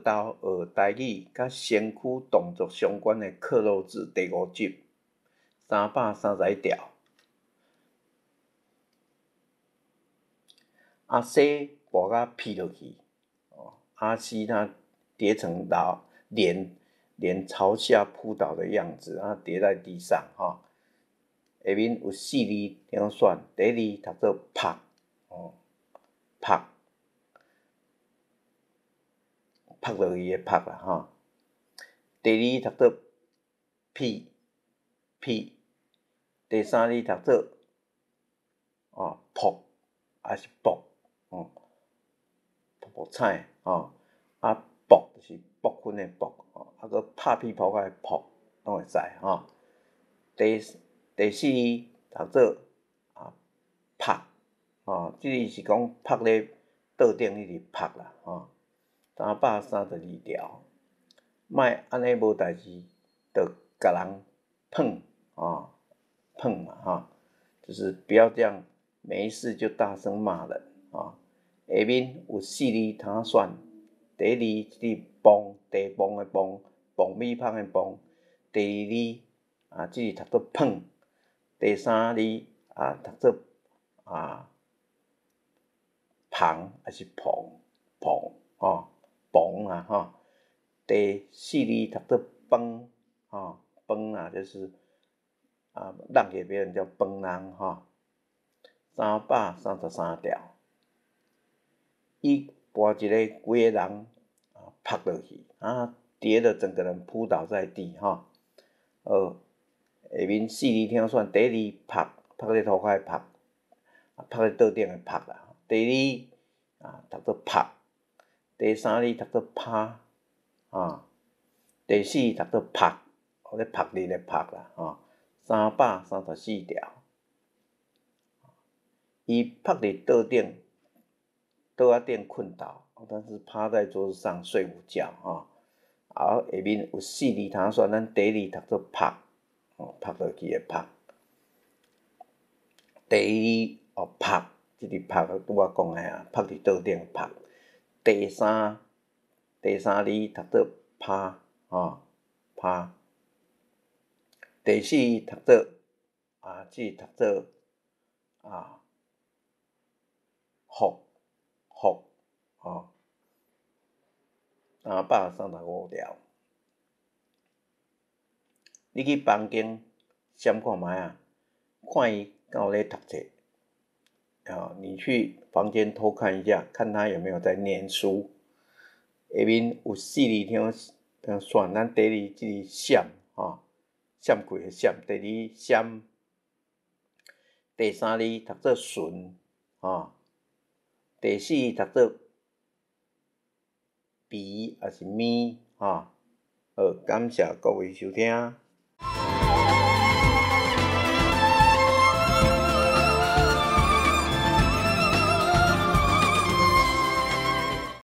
豆学台语佮身躯动作相关的克漏字第5集331条。阿西跋甲劈落去，阿西他跌成脸朝下扑倒的样子，跌在地上哈。下面有4字听选，第1字读做拍，拍落去的拍啦哈。第2读做phih，第3字读做破还是卜，卜菜卜就是卜粉的卜，个拍屁泡个卜拢会使哈。第4字读做拍，即字是讲拍咧桌顶迄个拍啦332条。莫按呢无代志就共人碰嘛就是不要这样没事就大声骂人下面有4字通选，第1字即滂地滂的滂，滂米芳的滂，第2字即字读做碰，第3字读做旁还是滂啦第4字读做崩崩啊，就是让给别人叫崩人333条。伊跋一个规个人扑落去跌得整个人扑倒在地下面4字听选，第1字扑咧涂骹的扑，扑咧桌顶的扑啦。第2读做拍，第3字读做趴第4读做拍，咧拍你的拍啦334条。伊趴伫桌仔顶睏倒，但是趴在桌子上睡午觉下面有4字通选，咱第1字读做拍，拍落去的拍。第2拍，即字拍拄仔讲的拍伫桌顶拍。第3字读做趴趴。第4读做即读做福335条。你去房间siam看卖看伊敢有咧读册你去房间偷看一下，看他有没有在念书。下面有4字听选，咱第1字即字siam siam开的siam，第2siam，第3字读做顺第4读做phih还是咪好，感谢各位收听。